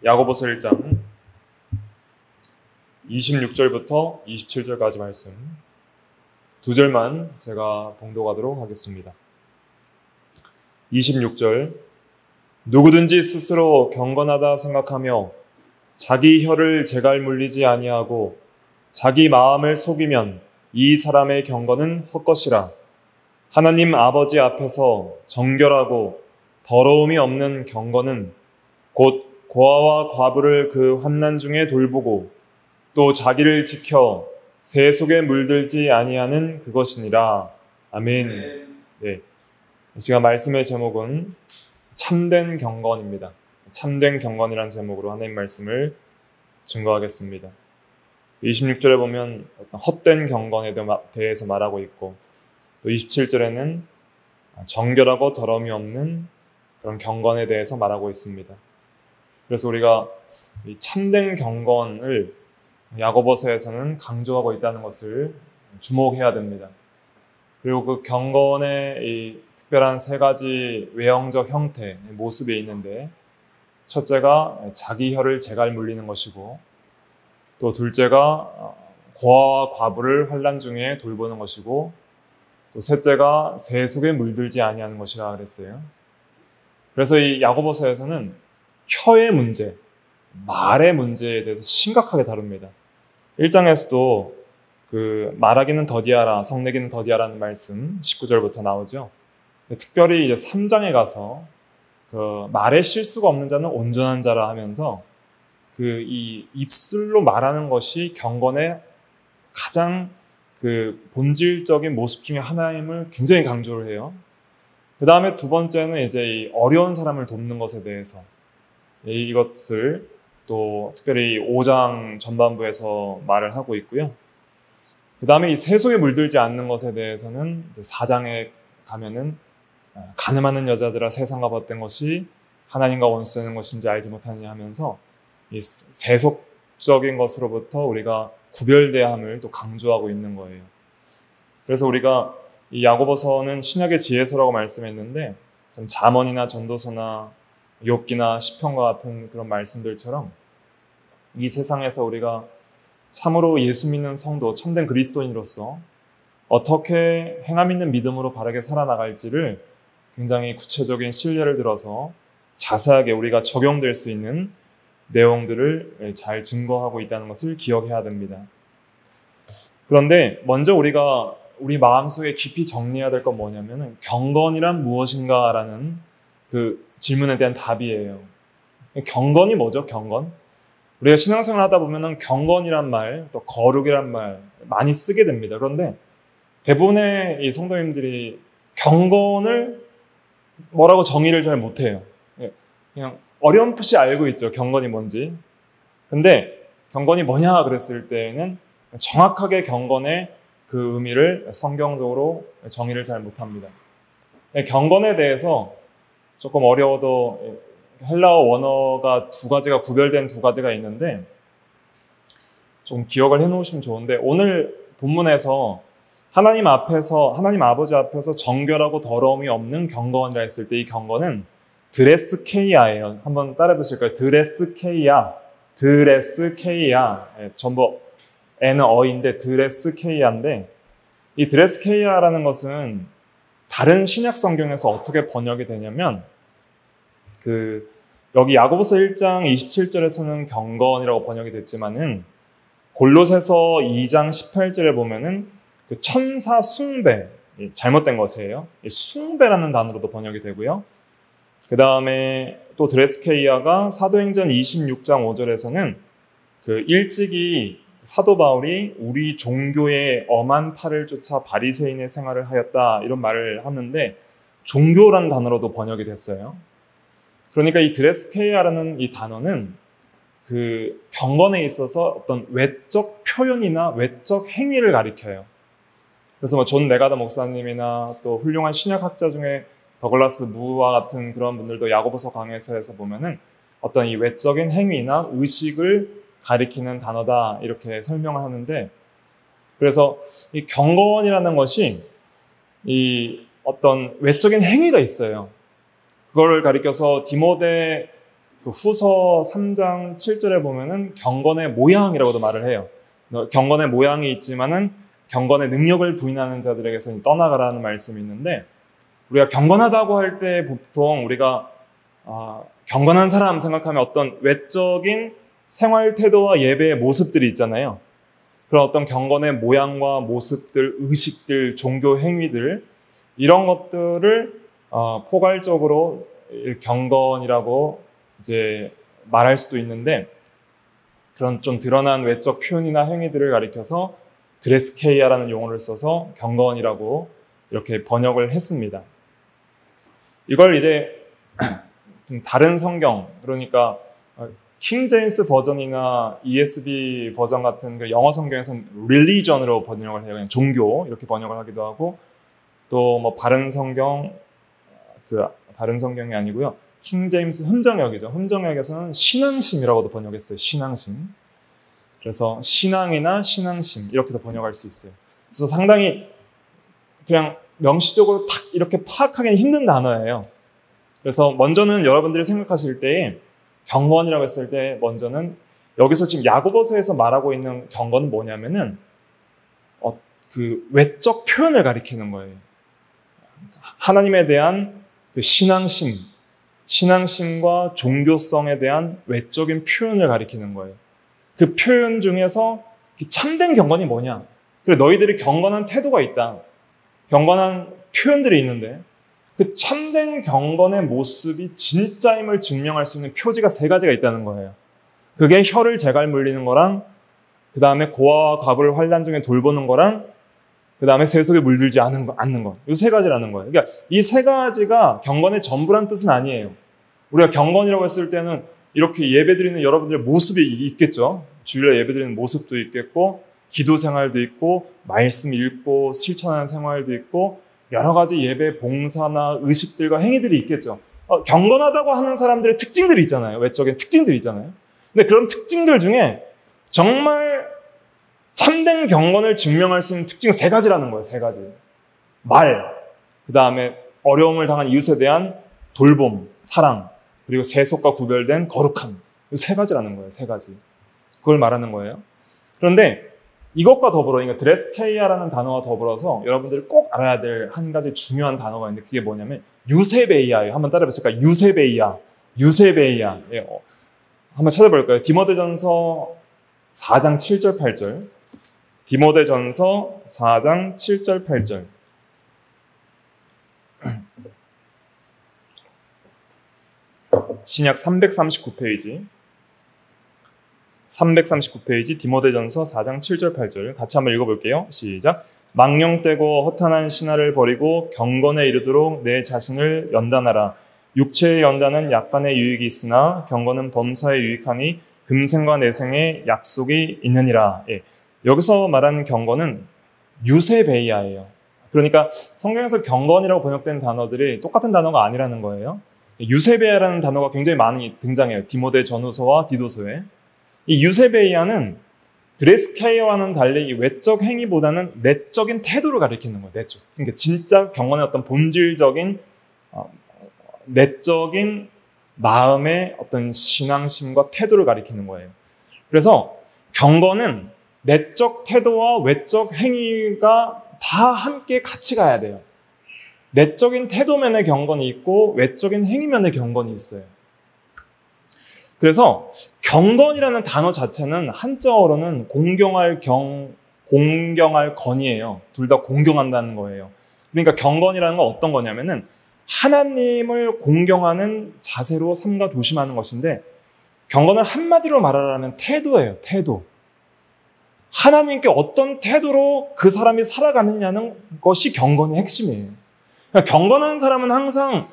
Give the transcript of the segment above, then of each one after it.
야고보서 1장 26절부터 27절까지 말씀 두 절만 제가 봉독하도록 하겠습니다. 26절 누구든지 스스로 경건하다 생각하며 자기 혀를 제갈 물리지 아니하고 자기 마음을 속이면 이 사람의 경건은 헛것이라. 하나님 아버지 앞에서 정결하고 더러움이 없는 경건은 곧 고아와 과부를 그 환난 중에 돌보고 또 자기를 지켜 새 속에 물들지 아니하는 그것이니라. 아멘. 네, 제가 말씀의 제목은 참된 경건입니다. 참된 경건이라는 제목으로 하나님 말씀을 증거하겠습니다. 26절에 보면 어떤 헛된 경건에 대해서 말하고 있고 또 27절에는 정결하고 더러움이 없는 그런 경건에 대해서 말하고 있습니다. 그래서 우리가 이 참된 경건을 야고보서에서는 강조하고 있다는 것을 주목해야 됩니다. 그리고 그 경건의 이 특별한 세 가지 외형적 형태, 모습이 있는데 첫째가 자기 혀를 제갈 물리는 것이고 또 둘째가 고아와 과부를 환난 중에 돌보는 것이고 또 셋째가 새 속에 물들지 아니하는 것이라 그랬어요. 그래서 이 야고보서에서는 혀의 문제, 말의 문제에 대해서 심각하게 다룹니다. 1장에서도 그 말하기는 더디하라, 성내기는 더디하라는 말씀 19절부터 나오죠. 특별히 이제 3장에 가서 그 말에 실수가 없는 자는 온전한 자라 하면서 그 이 입술로 말하는 것이 경건의 가장 그 본질적인 모습 중에 하나임을 굉장히 강조를 해요. 그 다음에 두 번째는 이제 이 어려운 사람을 돕는 것에 대해서 이것을 또 특별히 5장 전반부에서 말을 하고 있고요. 그 다음에 이 새 속에 물들지 않는 것에 대해서는 4장에 가면은 가늠하는 여자들아 세상과 벗된 것이 하나님과 원수되는 것인지 알지 못하느냐 하면서 이 세속적인 것으로부터 우리가 구별돼야 함을 또 강조하고 있는 거예요. 그래서 우리가 이 야고보서는 신약의 지혜서라고 말씀했는데 좀 잠언이나 전도서나 욥기나 시편과 같은 그런 말씀들처럼 이 세상에서 우리가 참으로 예수 믿는 성도, 참된 그리스도인으로서 어떻게 행함 있는 믿음으로 바르게 살아나갈지를 굉장히 구체적인 신뢰를 들어서 자세하게 우리가 적용될 수 있는 내용들을 잘 증거하고 있다는 것을 기억해야 됩니다. 그런데 먼저 우리가 우리 마음속에 깊이 정리해야 될 건 뭐냐면 경건이란 무엇인가라는 그 질문에 대한 답이에요. 경건이 뭐죠? 경건? 우리가 신앙생활 하다 보면은 경건이란 말, 또 거룩이란 말 많이 쓰게 됩니다. 그런데 대부분의 이 성도님들이 경건을 뭐라고 정의를 잘 못해요. 그냥 어렴풋이 알고 있죠. 경건이 뭔지. 근데 경건이 뭐냐 그랬을 때는 정확하게 경건의 그 의미를 성경적으로 정의를 잘 못합니다. 경건에 대해서 조금 어려워도 헬라어 원어가 두 가지가 구별된 두 가지가 있는데 좀 기억을 해놓으시면 좋은데 오늘 본문에서 하나님 아버지 앞에서 정결하고 더러움이 없는 경건이라 했을 때 이 경건은 드레스케이아예요. 한번 따라해 보실까요? 드레스케이아. 전부 N은 어인데 드레스케이아인데 이 드레스케이아라는 것은 다른 신약 성경에서 어떻게 번역이 되냐면 여기 야고보서 1장 27절에서는 경건이라고 번역이 됐지만은 골로새서 2장 18절에 보면은 그 천사 숭배, 잘못된 것이에요. 숭배라는 단어로도 번역이 되고요. 그 다음에 또 드레스케이아가 사도행전 26장 5절에서는 그 일찍이 사도 바울이 우리 종교의 엄한 팔을 쫓아 바리새인의 생활을 하였다 이런 말을 하는데 종교라는 단어로도 번역이 됐어요. 그러니까 이 드레스케이아라는 이 단어는 그 경건에 있어서 어떤 외적 표현이나 외적 행위를 가리켜요. 그래서 존 네가다 목사님이나 또 훌륭한 신약학자 중에 더글라스 무와 같은 그런 분들도 야고보서 강해서에서 보면은 어떤 이 외적인 행위나 의식을 가리키는 단어다 이렇게 설명을 하는데 그래서 이 경건이라는 것이 이 어떤 외적인 행위가 있어요. 그걸 가리켜서 디모데 그 후서 3장 7절에 보면은 경건의 모양이라고도 말을 해요. 경건의 모양이 있지만은 경건의 능력을 부인하는 자들에게서 떠나가라는 말씀이 있는데, 우리가 경건하다고 할 때 보통 우리가 경건한 사람 생각하면 어떤 외적인 생활 태도와 예배의 모습들이 있잖아요. 그런 어떤 경건의 모양과 모습들, 의식들, 종교 행위들, 이런 것들을 포괄적으로 경건이라고 이제 말할 수도 있는데, 그런 좀 드러난 외적 표현이나 행위들을 가리켜서 드레스케이아라는 용어를 써서 경건이라고 이렇게 번역을 했습니다. 이걸 이제 다른 성경, 그러니까 킹 제임스 버전이나 ESV 버전 같은 그 영어 성경에서는 religion으로 번역을 해요. 그냥 종교 이렇게 번역을 하기도 하고, 또 뭐 바른 성경, 바른 성경이 아니고요. 킹 제임스 흠정역이죠. 흠정역에서는 신앙심이라고도 번역했어요. 신앙심. 그래서 신앙이나 신앙심 이렇게도 번역할 수 있어요. 그래서 상당히 그냥 명시적으로 탁 이렇게 파악하기는 힘든 단어예요. 그래서 먼저는 여러분들이 생각하실 때 경건이라고 했을 때 먼저는 여기서 지금 야고보서에서 말하고 있는 경건은 뭐냐면은 그 외적 표현을 가리키는 거예요. 하나님에 대한 그 신앙심과 종교성에 대한 외적인 표현을 가리키는 거예요. 그 표현 중에서 참된 경건이 뭐냐? 그래, 너희들이 경건한 태도가 있다. 경건한 표현들이 있는데 그 참된 경건의 모습이 진짜임을 증명할 수 있는 표지가 3가지가 있다는 거예요. 그게 혀를 제갈 물리는 거랑, 그 다음에 고아와 과부를 환난 중에 돌보는 거랑, 그 다음에 세속에 물들지 않는 것. 이 3가지라는 거예요. 그러니까 이 3가지가 경건의 전부란 뜻은 아니에요. 우리가 경건이라고 했을 때는 이렇게 예배드리는 여러분들의 모습이 있겠죠. 주일에 예배드리는 모습도 있겠고, 기도 생활도 있고, 말씀 읽고 실천하는 생활도 있고, 여러 가지 예배 봉사나 의식들과 행위들이 있겠죠. 경건하다고 하는 사람들의 특징들이 있잖아요. 외적인 특징들이 있잖아요. 근데 그런 특징들 중에 정말 참된 경건을 증명할 수 있는 특징은 3가지라는 거예요. 3가지. 말, 그 다음에 어려움을 당한 이웃에 대한 돌봄, 사랑, 그리고 세속과 구별된 거룩함. 이 3가지라는 거예요. 3가지. 그걸 말하는 거예요. 그런데 이것과 더불어, 그러니까 드레스케이아라는 단어와 더불어서 여러분들이 꼭 알아야 될 한 가지 중요한 단어가 있는데, 그게 뭐냐면 유세베이아예요. 한번 따라해보실까요? 유세베이아. 예, 한번 찾아볼까요? 디모데전서 4장 7절 8절. 디모데전서 4장 7절 8절. 신약 339페이지. 339페이지 디모데전서 4장 7절 8절 같이 한번 읽어볼게요. 시작. 망령되고 허탄한 신화를 버리고 경건에 이르도록 내 자신을 연단하라. 육체의 연단은 약간의 유익이 있으나 경건은 범사에 유익하니 금생과 내생에 약속이 있느니라. 예. 여기서 말하는 경건은 유세베이아예요. 그러니까 성경에서 경건이라고 번역된 단어들이 똑같은 단어가 아니라는 거예요. 유세베이아라는 단어가 굉장히 많이 등장해요. 디모데 전후서와 디도서에. 이 유세베이아는 드레스케이아와는 달리 외적 행위보다는 내적인 태도를 가리키는 거예요. 내적. 그러니까 진짜 경건의 어떤 본질적인 내적인 마음의 어떤 신앙심과 태도를 가리키는 거예요. 그래서 경건은 내적 태도와 외적 행위가 다 함께 같이 가야 돼요. 내적인 태도면의 경건이 있고 외적인 행위면의 경건이 있어요. 그래서 경건이라는 단어 자체는 한자어로는 공경할 건이에요. 둘 다 공경한다는 거예요. 그러니까 경건이라는 건 어떤 거냐면은 하나님을 공경하는 자세로 삼가 조심하는 것인데, 경건은 한마디로 말하라면 태도예요. 태도. 하나님께 어떤 태도로 그 사람이 살아가느냐는 것이 경건의 핵심이에요. 그러니까 경건한 사람은 항상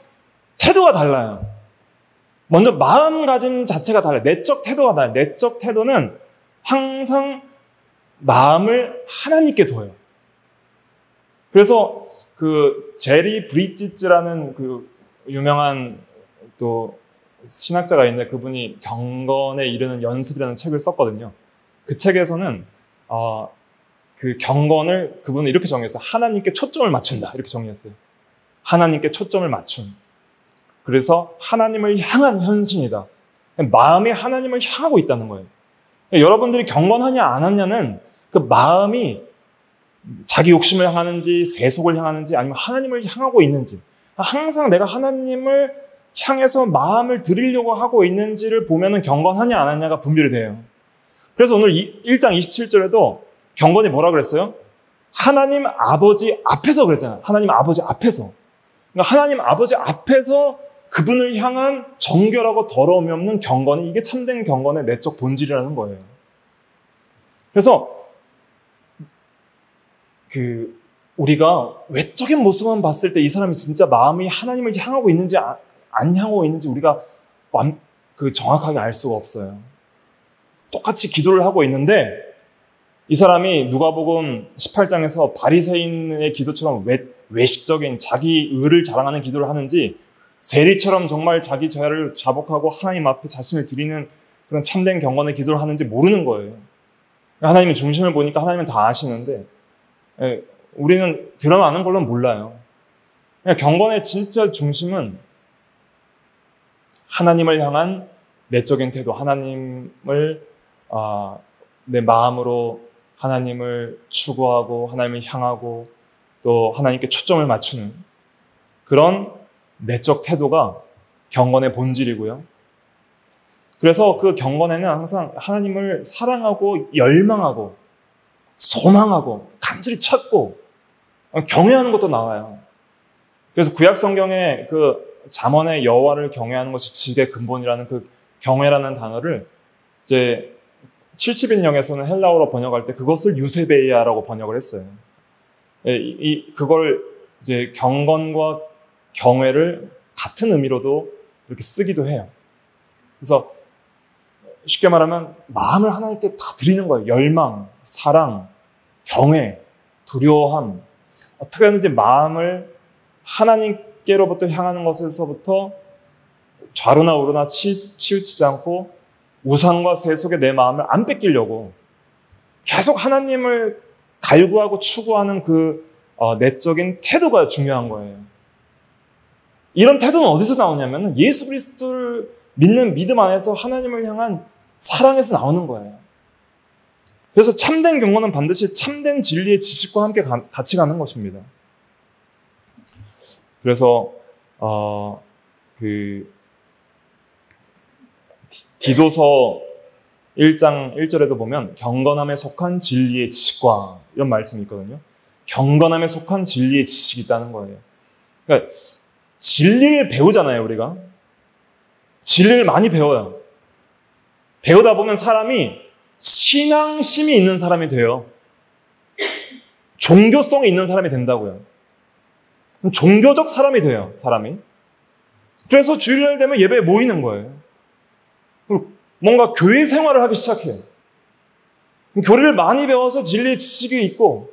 태도가 달라요. 먼저 마음가짐 자체가 달라요. 내적 태도가 달라요. 내적 태도는 항상 마음을 하나님께 둬요. 그래서 그 제리 브리지츠라는 그 유명한 또 신학자가 있는데, 그분이 경건에 이르는 연습이라는 책을 썼거든요. 그 책에서는 그 경건을 그분은 이렇게 정의했어요. 하나님께 초점을 맞춘다. 이렇게 정의했어요. 하나님께 초점을 맞춘. 그래서 하나님을 향한 헌신이다. 마음이 하나님을 향하고 있다는 거예요. 그러니까 여러분들이 경건하냐 안 하냐는 그 마음이 자기 욕심을 향하는지 세속을 향하는지 아니면 하나님을 향하고 있는지, 항상 내가 하나님을 향해서 마음을 드리려고 하고 있는지를 보면은 경건하냐 안 하냐가 분별이 돼요. 그래서 오늘 1장 27절에도 경건이 뭐라 그랬어요? 하나님 아버지 앞에서 그랬잖아요. 하나님 아버지 앞에서. 그러니까 하나님 아버지 앞에서 그분을 향한 정결하고 더러움이 없는 경건이, 이게 참된 경건의 내적 본질이라는 거예요. 그래서 우리가 외적인 모습만 봤을 때 이 사람이 진짜 마음이 하나님을 향하고 있는지 안 향하고 있는지 우리가 정확하게 알 수가 없어요. 똑같이 기도를 하고 있는데 이 사람이 누가복음 18장에서 바리새인의 기도처럼 외식적인 자기 의를 자랑하는 기도를 하는지, 세리처럼 정말 자기 죄를 자복하고 하나님 앞에 자신을 드리는 그런 참된 경건의 기도를 하는지 모르는 거예요. 하나님의 중심을 보니까 하나님은 다 아시는데 우리는 드러나는 걸로는 몰라요. 경건의 진짜 중심은 하나님을 향한 내적인 태도, 하나님을 내 마음으로 하나님을 추구하고 하나님을 향하고 또 하나님께 초점을 맞추는 그런 내적 태도가 경건의 본질이고요. 그래서 그 경건에는 항상 하나님을 사랑하고 열망하고 소망하고 간절히 찾고 경외하는 것도 나와요. 그래서 구약 성경에 그 잠언의 여호와를 경외하는 것이 지식의 근본이라는 그 경외라는 단어를 이제 70인역에서는 헬라어로 번역할 때 그것을 유세베이아라고 번역을 했어요. 그걸 이제 경건과 경외를 같은 의미로도 이렇게 쓰기도 해요. 그래서 쉽게 말하면 마음을 하나님께 다 드리는 거예요. 열망, 사랑, 경외, 두려워함. 어떻게 하는지 마음을 하나님께로부터 향하는 것에서부터 좌로나 우로나 치우치지 않고 우상과 세속에 내 마음을 안 뺏기려고 계속 하나님을 갈구하고 추구하는 그 내적인 태도가 중요한 거예요. 이런 태도는 어디서 나오냐면 예수 그리스도를 믿는 믿음 안에서 하나님을 향한 사랑에서 나오는 거예요. 그래서 참된 경건은 반드시 참된 진리의 지식과 함께 같이 가는 것입니다. 그래서 디도서 1장 1절에도 보면 경건함에 속한 진리의 지식과 이런 말씀이 있거든요. 경건함에 속한 진리의 지식이 있다는 거예요. 그러니까 진리를 배우잖아요, 우리가. 진리를 많이 배워요. 배우다 보면 사람이 신앙심이 있는 사람이 돼요. 종교성이 있는 사람이 된다고요. 종교적 사람이 돼요, 사람이. 그래서 주일날 되면 예배에 모이는 거예요. 뭔가 교회 생활을 하기 시작해요. 교리를 많이 배워서 진리의 지식이 있고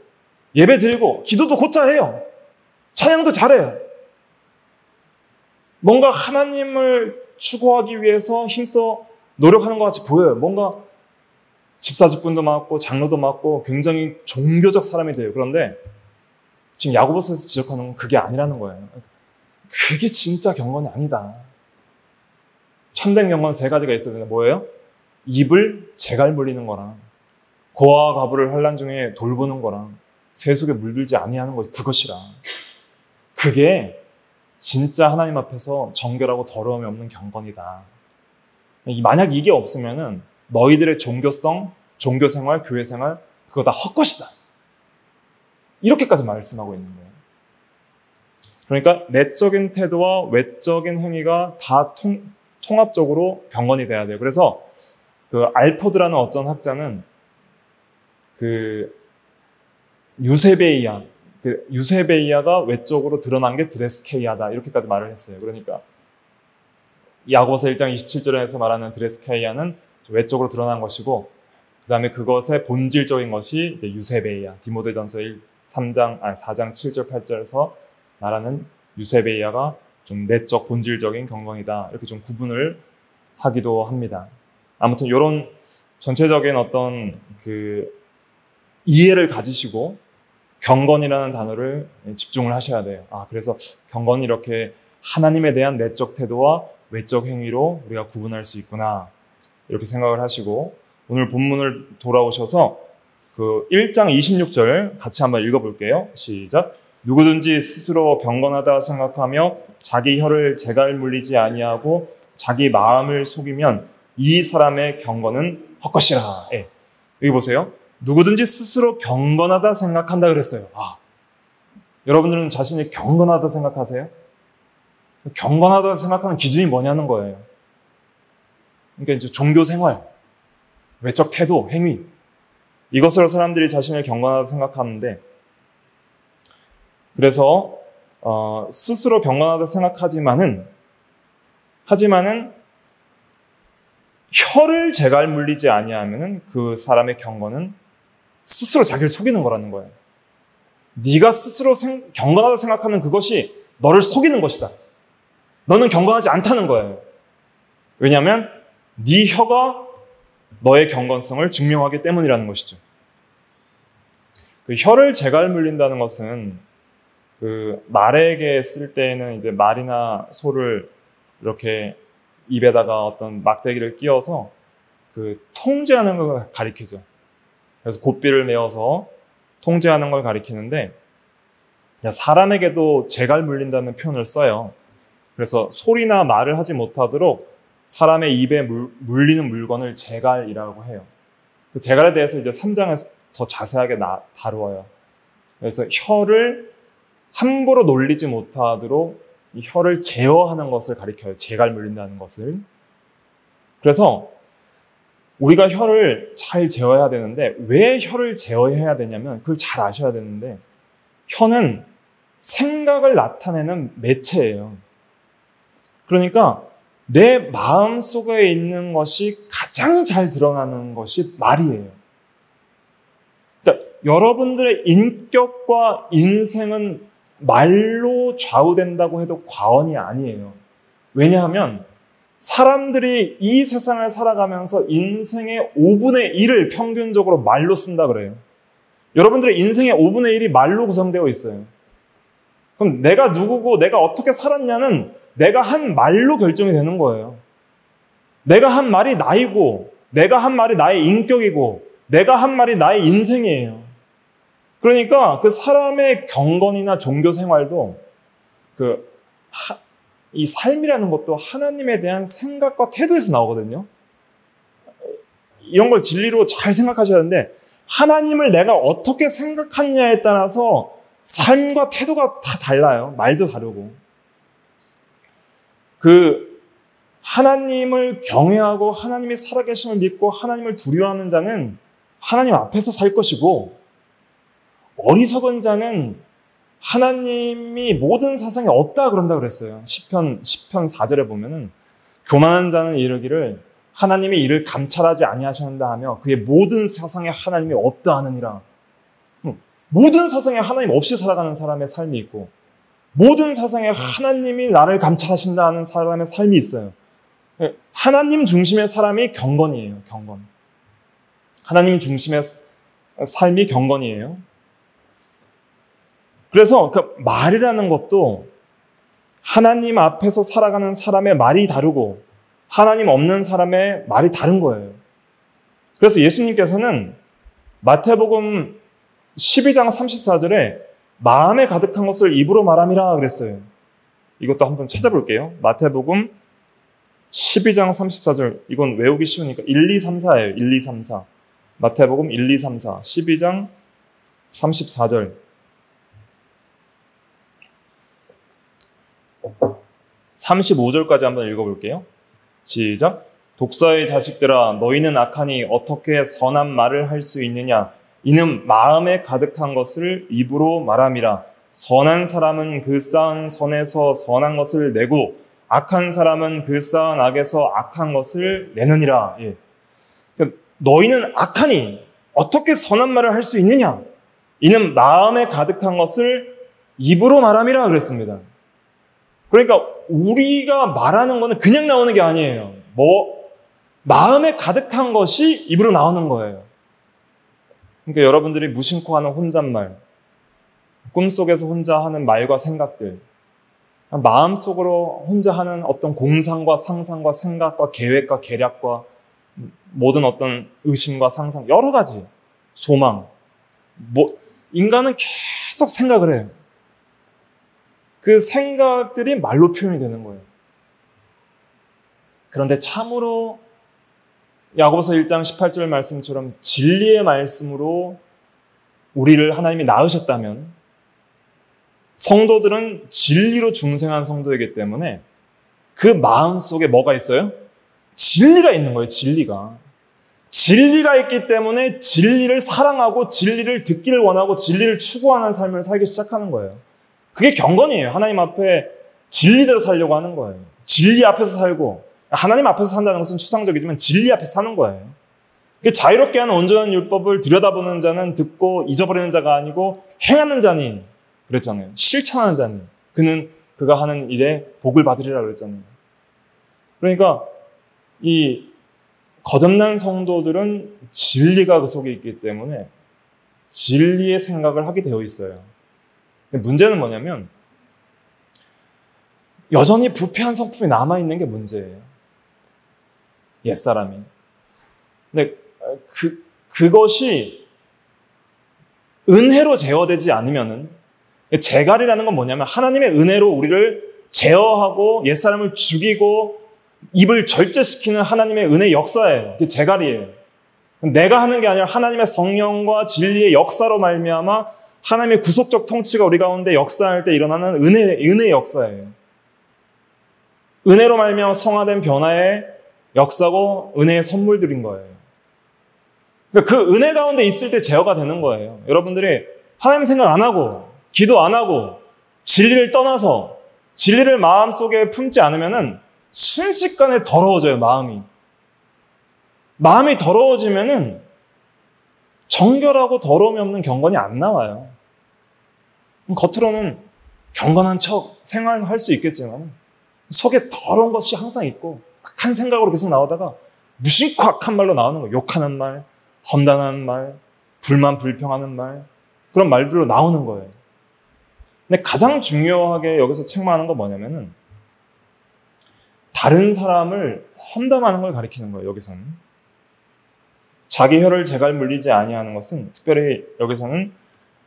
예배 드리고 기도도 곧잘 해요. 찬양도 잘해요. 뭔가 하나님을 추구하기 위해서 힘써 노력하는 것 같이 보여요. 뭔가 집사직분도 맡고 장로도 맡고 굉장히 종교적 사람이 돼요. 그런데 지금 야고보서에서 지적하는 건 그게 아니라는 거예요. 그게 진짜 경건이 아니다. 참된 경건 세 가지가 있어야 되는데 뭐예요? 입을 재갈 물리는 거랑 고아와 과부를 환난 중에 돌보는 거랑 세속에 물들지 아니하는 것, 그것이라. 그게 진짜 하나님 앞에서 정결하고 더러움이 없는 경건이다. 만약 이게 없으면은 너희들의 종교성, 종교생활, 교회생활 그거 다 헛것이다. 이렇게까지 말씀하고 있는 거예요. 그러니까 내적인 태도와 외적인 행위가 다 통합적으로 경건이 돼야 돼요. 그래서 그 알포드라는 어떤 학자는 그 유세베이아가 외적으로 드러난 게 드레스케이아다 이렇게까지 말을 했어요. 그러니까 야고보서 1장 27절에서 말하는 드레스케이아는 외적으로 드러난 것이고 그 다음에 그것의 본질적인 것이 이제 유세베이아, 디모데전서 4장 7절 8절에서 말하는 유세베이아가 좀 내적 본질적인 경건이다 이렇게 좀 구분을 하기도 합니다. 아무튼 이런 전체적인 어떤 그 이해를 가지시고 경건이라는 단어를 집중을 하셔야 돼요. 그래서 경건이 이렇게 하나님에 대한 내적 태도와 외적 행위로 우리가 구분할 수 있구나. 이렇게 생각을 하시고 오늘 본문을 돌아오셔서 그 1장 26절 같이 한번 읽어볼게요. 시작. 누구든지 스스로 경건하다 생각하며 자기 혀를 재갈 물리지 아니하고 자기 마음을 속이면 이 사람의 경건은 헛것이라. 예. 여기 보세요. 누구든지 스스로 경건하다 생각한다 그랬어요. 여러분들은 자신이 경건하다 생각하세요? 경건하다 생각하는 기준이 뭐냐는 거예요. 그러니까 이제 종교 생활, 외적 태도, 행위, 이것으로 사람들이 자신을 경건하다 생각하는데, 그래서 스스로 경건하다 생각하지만은 혀를 재갈 물리지 아니하면은 그 사람의 경건은 스스로 자기를 속이는 거라는 거예요. 네가 스스로 경건하다 생각하는 그것이 너를 속이는 것이다. 너는 경건하지 않다는 거예요. 왜냐하면 네 혀가 너의 경건성을 증명하기 때문이라는 것이죠. 그 혀를 재갈 물린다는 것은 그 말에게 쓸 때는 이제 말이나 소를 이렇게 입에다가 어떤 막대기를 끼워서 그 통제하는 걸 가리키죠. 그래서 곱비를 메어서 통제하는 걸 가리키는데 사람에게도 재갈 물린다는 표현을 써요. 그래서 소리나 말을 하지 못하도록 사람의 입에 물리는 물건을 재갈이라고 해요. 그 재갈에 대해서 이제 3장에서 더 자세하게 다루어요. 그래서 혀를 함부로 놀리지 못하도록 이 혀를 제어하는 것을 가리켜요. 재갈 물린다는 것을. 그래서 우리가 혀를 잘 제어해야 되는데 왜 혀를 제어해야 되냐면 그걸 잘 아셔야 되는데 혀는 생각을 나타내는 매체예요. 그러니까 내 마음속에 있는 것이 가장 잘 드러나는 것이 말이에요. 그러니까 여러분들의 인격과 인생은 말로 좌우된다고 해도 과언이 아니에요. 왜냐하면 사람들이 이 세상을 살아가면서 인생의 5분의 1을 평균적으로 말로 쓴다 그래요. 여러분들의 인생의 5분의 1이 말로 구성되어 있어요. 그럼 내가 누구고 내가 어떻게 살았냐는 내가 한 말로 결정이 되는 거예요. 내가 한 말이 나이고 내가 한 말이 나의 인격이고 내가 한 말이 나의 인생이에요. 그러니까 그 사람의 경건이나 종교 생활도 이 삶이라는 것도 하나님에 대한 생각과 태도에서 나오거든요. 이런 걸 진리로 잘 생각하셔야 하는데 하나님을 내가 어떻게 생각하느냐에 따라서 삶과 태도가 다 달라요. 말도 다르고. 하나님을 경외하고 하나님이 살아계심을 믿고 하나님을 두려워하는 자는 하나님 앞에서 살 것이고 어리석은 자는 하나님이 모든 사상에 없다 그런다 그랬어요. 시편 4절에 보면은 교만한 자는 이르기를 하나님이 이를 감찰하지 아니하신다 하며 그의 모든 사상에 하나님이 없다 하느니라. 모든 사상에 하나님 없이 살아가는 사람의 삶이 있고 모든 사상에 하나님이 나를 감찰하신다 하는 사람의 삶이 있어요. 하나님 중심의 사람이 경건이에요. 경건. 하나님 중심의 삶이 경건이에요. 그래서 그 말이라는 것도 하나님 앞에서 살아가는 사람의 말이 다르고 하나님 없는 사람의 말이 다른 거예요. 그래서 예수님께서는 마태복음 12장 34절에 마음에 가득한 것을 입으로 말함이라 그랬어요. 이것도 한번 찾아볼게요. 마태복음 12장 34절. 이건 외우기 쉬우니까 1, 2, 3, 4예요. 1, 2, 3, 4. 마태복음 1, 2, 3, 4. 12장 34절. 35절까지 한번 읽어볼게요. 시작. 독사의 자식들아 너희는 악하니 어떻게 선한 말을 할 수 있느냐. 이는 마음에 가득한 것을 입으로 말함이라. 선한 사람은 그 쌓은 선에서 선한 것을 내고 악한 사람은 그 쌓은 악에서 악한 것을 내느니라. 예. 그러니까 너희는 악하니 어떻게 선한 말을 할 수 있느냐. 이는 마음에 가득한 것을 입으로 말함이라 그랬습니다. 그러니까 우리가 말하는 거는 그냥 나오는 게 아니에요. 마음에 가득한 것이 입으로 나오는 거예요. 그러니까 여러분들이 무심코 하는 혼잣말, 꿈속에서 혼자 하는 말과 생각들, 마음속으로 혼자 하는 어떤 공상과 상상과 생각과 계획과 계략과 모든 어떤 의심과 상상, 여러 가지 소망, 인간은 계속 생각을 해요. 그 생각들이 말로 표현이 되는 거예요. 그런데 참으로 야고보서 1장 18절 말씀처럼 진리의 말씀으로 우리를 하나님이 낳으셨다면 성도들은 진리로 중생한 성도이기 때문에 그 마음 속에 뭐가 있어요? 진리가 있는 거예요. 진리가 있기 때문에 진리를 사랑하고 진리를 듣기를 원하고 진리를 추구하는 삶을 살기 시작하는 거예요. 그게 경건이에요. 하나님 앞에 진리대로 살려고 하는 거예요. 진리 앞에서 살고, 하나님 앞에서 산다는 것은 추상적이지만 진리 앞에서 사는 거예요. 자유롭게 하는 온전한 율법을 들여다보는 자는 듣고 잊어버리는 자가 아니고 행하는 자니 그랬잖아요. 실천하는 자니 그가 하는 일에 복을 받으리라 그랬잖아요. 그러니까 이 거듭난 성도들은 진리가 그 속에 있기 때문에 진리의 생각을 하게 되어 있어요. 근데 문제는 뭐냐면 여전히 부패한 성품이 남아있는 게 문제예요. 옛사람이. 근데 그것이 은혜로 제어되지 않으면은, 제갈이라는 건 뭐냐면 하나님의 은혜로 우리를 제어하고 옛사람을 죽이고 입을 절제시키는 하나님의 은혜 역사예요. 그게 제갈이에요. 내가 하는 게 아니라 하나님의 성령과 진리의 역사로 말미암아 하나님의 구속적 통치가 우리 가운데 역사할 때 일어나는 은혜의 역사예요. 은혜로 말미암아 성화된 변화의 역사고 은혜의 선물들인 거예요. 그러니까 그 은혜 가운데 있을 때 제어가 되는 거예요. 여러분들이 하나님 생각 안 하고 기도 안 하고 진리를 떠나서 진리를 마음속에 품지 않으면은 순식간에 더러워져요. 마음이 더러워지면은 정결하고 더러움이 없는 경건이 안 나와요. 겉으로는 경건한 척 생활할 수 있겠지만 속에 더러운 것이 항상 있고 악한 생각으로 계속 나오다가 무심코 악한 말로 나오는 거예요. 욕하는 말, 험담하는 말, 불만 불평하는 말, 그런 말들로 나오는 거예요. 근데 가장 중요하게 여기서 책망하는 건 뭐냐면은 다른 사람을 험담하는 걸 가리키는 거예요. 여기서는 자기 혀를 제갈 물리지 아니하는 것은 특별히 여기서는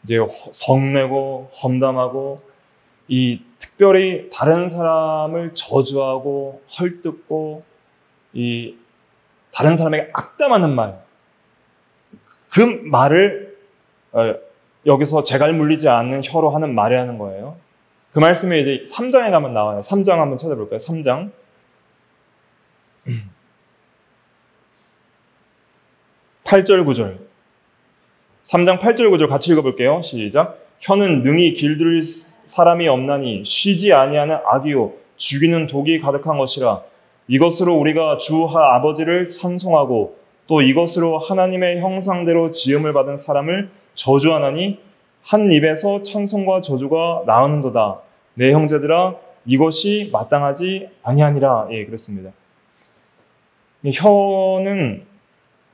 이제 성내고 험담하고 이 특별히 다른 사람을 저주하고 헐뜯고 이 다른 사람에게 악담하는 말, 그 말을 여기서 제갈 물리지 않는 혀로 하는 말이라는 거예요. 그 말씀이 이제 3장에 가면 나와요. 3장 한번 찾아볼까요? 3장. 8절 9절. 3장 8절 9절 같이 읽어볼게요. 시작. 혀는 능히 길들일 사람이 없나니 쉬지 아니하는 악이요 죽이는 독이 가득한 것이라. 이것으로 우리가 주 아버지를 찬송하고 또 이것으로 하나님의 형상대로 지음을 받은 사람을 저주하나니 한 입에서 찬송과 저주가 나오는도다. 내 형제들아 이것이 마땅하지 아니하니라. 예, 그렇습니다.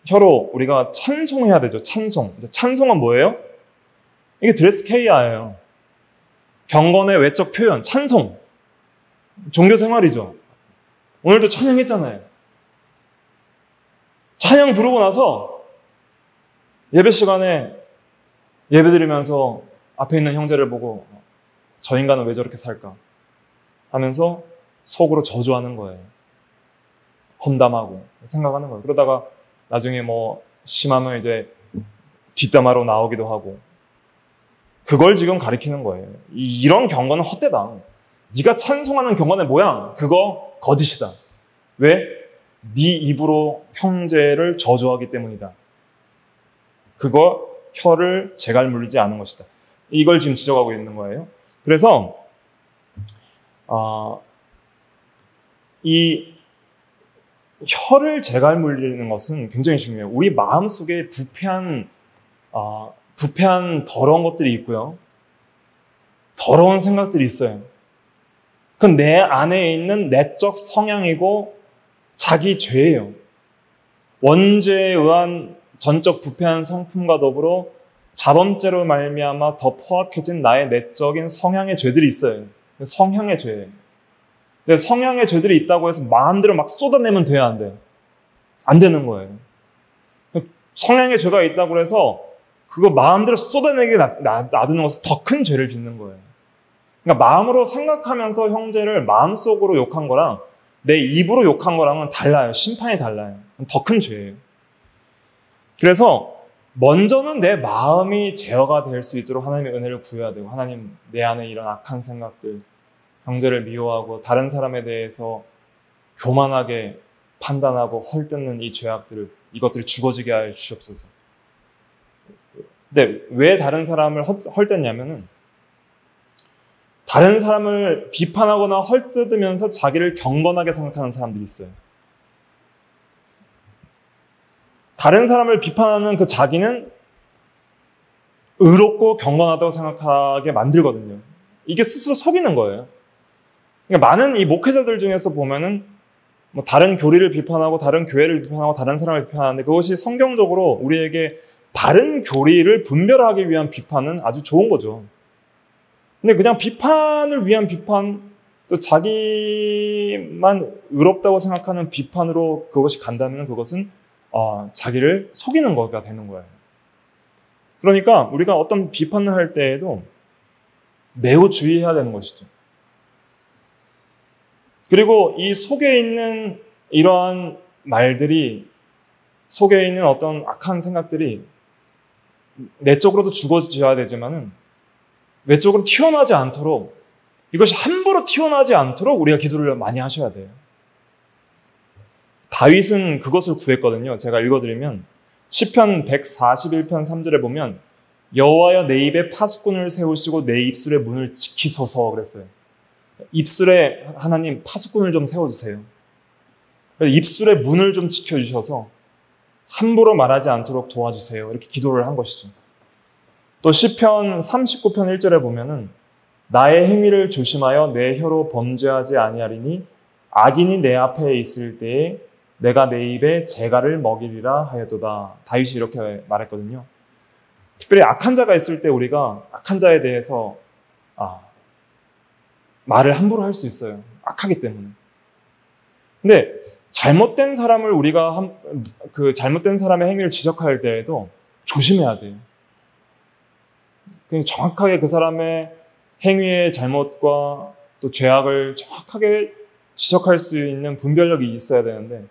혀로 우리가 찬송해야 되죠. 찬송은 뭐예요? 이게 드레스케이아예요. 경건의 외적 표현, 찬송. 종교 생활이죠. 오늘도 찬양했잖아요. 찬양 부르고 나서 예배 시간에 예배 드리면서 앞에 있는 형제를 보고 저 인간은 왜 저렇게 살까 하면서 속으로 저주하는 거예요. 험담하고 생각하는 거예요. 그러다가 나중에 심하면 이제 뒷담화로 나오기도 하고, 그걸 지금 가리키는 거예요. 이런 경건은 헛되다. 네가 찬송하는 경건의 모양, 그거 거짓이다. 왜? 네 입으로 형제를 저주하기 때문이다. 그거 혀를 제갈 물리지 않은 것이다. 이걸 지금 지적하고 있는 거예요. 그래서 이 혀를 제갈 물리는 것은 굉장히 중요해요. 우리 마음속에 부패한 더러운 것들이 있고요. 더러운 생각들이 있어요. 그건 내 안에 있는 내적 성향이고 자기 죄예요. 원죄에 의한 전적 부패한 성품과 더불어 자범죄로 말미암아 더 포악해진 나의 내적인 성향의 죄들이 있어요. 성향의 죄예요. 근데 성향의 죄들이 있다고 해서 마음대로 막 쏟아내면 돼야 안 돼요. 안 되는 거예요. 성향의 죄가 있다고 해서 그거 마음대로 쏟아내게 놔두는 것은 더 큰 죄를 짓는 거예요. 그러니까 마음으로 생각하면서 형제를 마음속으로 욕한 거랑 내 입으로 욕한 거랑은 달라요. 심판이 달라요. 더 큰 죄예요. 그래서 먼저는 내 마음이 제어가 될 수 있도록 하나님의 은혜를 구해야 되고, 하나님 내 안에 이런 악한 생각들, 형제를 미워하고 다른 사람에 대해서 교만하게 판단하고 헐뜯는 이 죄악들을, 이것들이 죽어지게 하여 주시옵소서. 근데 왜 다른 사람을 헐뜯냐면은 다른 사람을 비판하거나 헐뜯으면서 자기를 경건하게 생각하는 사람들이 있어요. 다른 사람을 비판하는 그 자기는 의롭고 경건하다고 생각하게 만들거든요. 이게 스스로 속이는 거예요. 그러니까 많은 이 목회자들 중에서 보면은 뭐 다른 교리를 비판하고 다른 교회를 비판하고 다른 사람을 비판하는데, 그것이 성경적으로 우리에게 바른 교리를 분별하기 위한 비판은 아주 좋은 거죠. 근데 그냥 비판을 위한 비판, 또 자기만 의롭다고 생각하는 비판으로 그것이 간다면 그것은 자기를 속이는 거가 되는 거예요. 그러니까 우리가 어떤 비판을 할 때에도 매우 주의해야 되는 것이죠. 그리고 이 속에 있는 이러한 말들이, 속에 있는 어떤 악한 생각들이 내적으로도 죽어져야 되지만은 외적으로 튀어나오지 않도록, 이것이 함부로 튀어나오지 않도록 우리가 기도를 많이 하셔야 돼요. 다윗은 그것을 구했거든요. 제가 읽어드리면 시편 141편 3절에 보면 여호와여 내 입에 파수꾼을 세우시고 내 입술의 문을 지키소서 그랬어요. 입술에 하나님 파수꾼을 좀 세워주세요. 입술의 문을 좀 지켜주셔서 함부로 말하지 않도록 도와주세요. 이렇게 기도를 한 것이죠. 또 시편 39편 1절에 보면은 나의 행위를 조심하여 내 혀로 범죄하지 아니하리니 악인이 내 앞에 있을 때에 내가 내 입에 재갈을 먹이리라 하였도다. 다윗이 이렇게 말했거든요. 특별히 악한 자가 있을 때 우리가 악한 자에 대해서 말을 함부로 할 수 있어요. 악하기 때문에. 근데 잘못된 사람을 우리가 그 잘못된 사람의 행위를 지적할 때에도 조심해야 돼요. 정확하게 그 사람의 행위의 잘못과 또 죄악을 정확하게 지적할 수 있는 분별력이 있어야 되는데,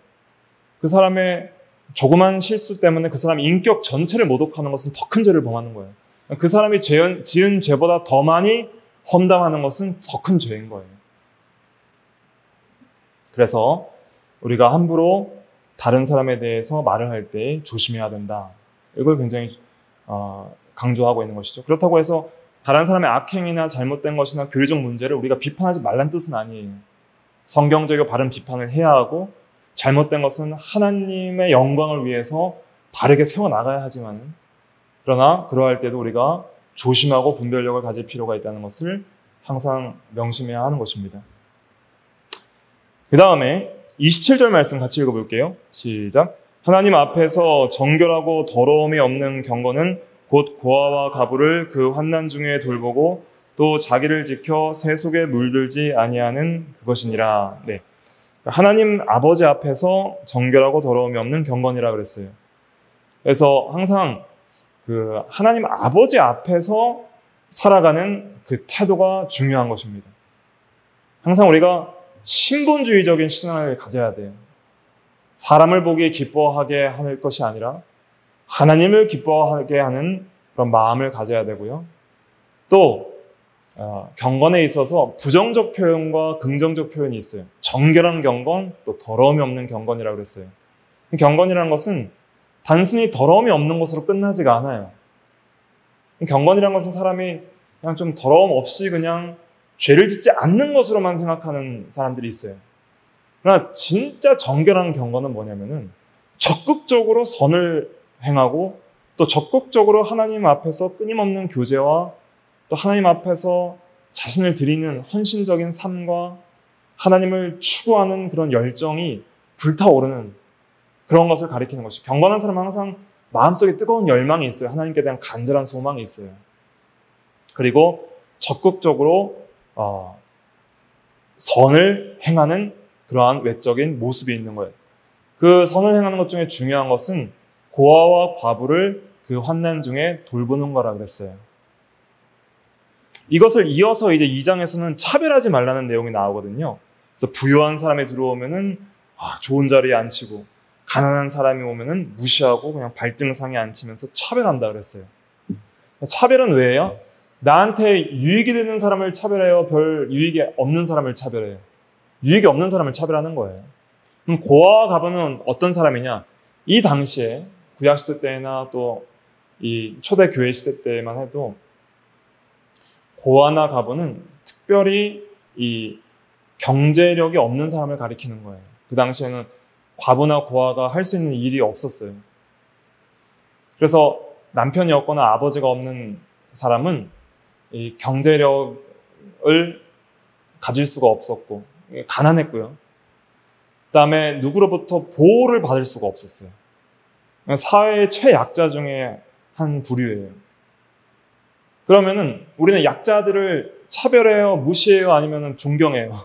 그 사람의 조그만 실수 때문에 그 사람의 인격 전체를 모독하는 것은 더 큰 죄를 범하는 거예요. 그 사람이 지은 죄보다 더 많이 험담하는 것은 더 큰 죄인 거예요. 그래서 우리가 함부로 다른 사람에 대해서 말을 할 때 조심해야 된다. 이걸 굉장히 강조하고 있는 것이죠. 그렇다고 해서 다른 사람의 악행이나 잘못된 것이나 교리적 문제를 우리가 비판하지 말라는 뜻은 아니에요. 성경적이고 바른 비판을 해야 하고, 잘못된 것은 하나님의 영광을 위해서 바르게 세워나가야 하지만, 그러나 그러할 때도 우리가 조심하고 분별력을 가질 필요가 있다는 것을 항상 명심해야 하는 것입니다. 그 다음에 27절 말씀 같이 읽어볼게요. 시작. 하나님 앞에서 정결하고 더러움이 없는 경건은 곧 고아와 가부를 그 환난 중에 돌보고 또 자기를 지켜 새 속에 물들지 아니하는 그것이니라. 네. 하나님 아버지 앞에서 정결하고 더러움이 없는 경건이라 그랬어요. 그래서 항상 그 하나님 아버지 앞에서 살아가는 그 태도가 중요한 것입니다. 항상 우리가 신분주의적인 신앙을 가져야 돼요. 사람을 보기에 기뻐하게 할 것이 아니라 하나님을 기뻐하게 하는 그런 마음을 가져야 되고요. 또 경건에 있어서 부정적 표현과 긍정적 표현이 있어요. 정결한 경건, 또 더러움이 없는 경건이라고 그랬어요. 경건이라는 것은 단순히 더러움이 없는 것으로 끝나지가 않아요. 경건이라는 것은 사람이 그냥 좀 더러움 없이 그냥 죄를 짓지 않는 것으로만 생각하는 사람들이 있어요. 그러나 진짜 정결한 경건은 뭐냐면은 적극적으로 선을 행하고 또 적극적으로 하나님 앞에서 끊임없는 교제와 또 하나님 앞에서 자신을 드리는 헌신적인 삶과 하나님을 추구하는 그런 열정이 불타오르는 그런 것을 가리키는 것이죠. 경건한 사람은 항상 마음속에 뜨거운 열망이 있어요. 하나님께 대한 간절한 소망이 있어요. 그리고 적극적으로 선을 행하는 그러한 외적인 모습이 있는 거예요. 그 선을 행하는 것 중에 중요한 것은 고아와 과부를 그 환난 중에 돌보는 거라 그랬어요. 이것을 이어서 이제 2장에서는 차별하지 말라는 내용이 나오거든요. 그래서 부유한 사람이 들어오면은 좋은 자리에 앉히고, 가난한 사람이 오면은 무시하고 그냥 발등상에 앉히면서 차별한다 그랬어요. 차별은 왜예요? 나한테 유익이 되는 사람을 차별해요? 별 유익이 없는 사람을 차별해요? 유익이 없는 사람을 차별하는 거예요. 그럼 고아와 과부는 어떤 사람이냐? 이 당시에 구약시대 때나 또 이 초대교회 시대 때만 해도 고아나 과부는 특별히 이 경제력이 없는 사람을 가리키는 거예요. 그 당시에는 과부나 고아가 할 수 있는 일이 없었어요. 그래서 남편이 없거나 아버지가 없는 사람은 이 경제력을 가질 수가 없었고 가난했고요. 그 다음에 누구로부터 보호를 받을 수가 없었어요. 사회의 최약자 중에 한 부류예요. 그러면은 우리는 약자들을 차별해요, 무시해요, 아니면 존경해요?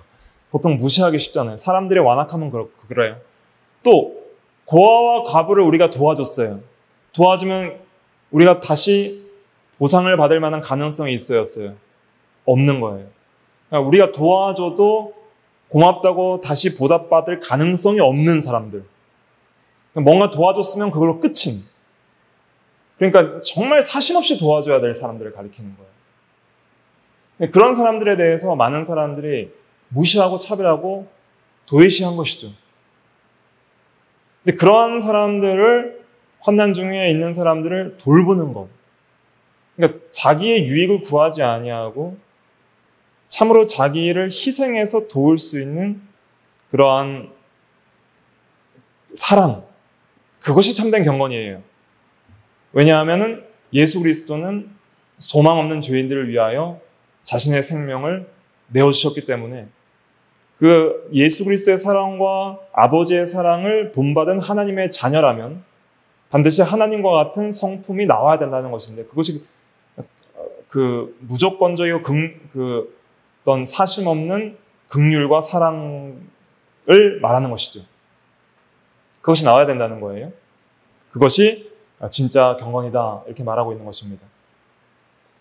보통 무시하기 쉽잖아요. 사람들의 완악함은 그래요. 또 고아와 과부를 우리가 도와줬어요. 도와주면 우리가 다시 보상을 받을 만한 가능성이 있어요, 없어요? 없는 거예요. 그러니까 우리가 도와줘도 고맙다고 다시 보답받을 가능성이 없는 사람들. 뭔가 도와줬으면 그걸로 끝임. 그러니까 정말 사심 없이 도와줘야 될 사람들을 가리키는 거예요. 그런 사람들에 대해서 많은 사람들이 무시하고 차별하고 도외시한 것이죠. 근데 그러한 사람들을, 환난 중에 있는 사람들을 돌보는 것. 그러니까 자기의 유익을 구하지 아니하고 참으로 자기를 희생해서 도울 수 있는 그러한 사랑. 그것이 참된 경건이에요. 왜냐하면 예수 그리스도는 소망 없는 죄인들을 위하여 자신의 생명을 내어주셨기 때문에 그 예수 그리스도의 사랑과 아버지의 사랑을 본받은 하나님의 자녀라면 반드시 하나님과 같은 성품이 나와야 된다는 것인데, 그것이 그 무조건적이고 어떤 사심 없는 긍휼과 사랑을 말하는 것이죠. 그것이 나와야 된다는 거예요. 그것이 진짜 경건이다, 이렇게 말하고 있는 것입니다.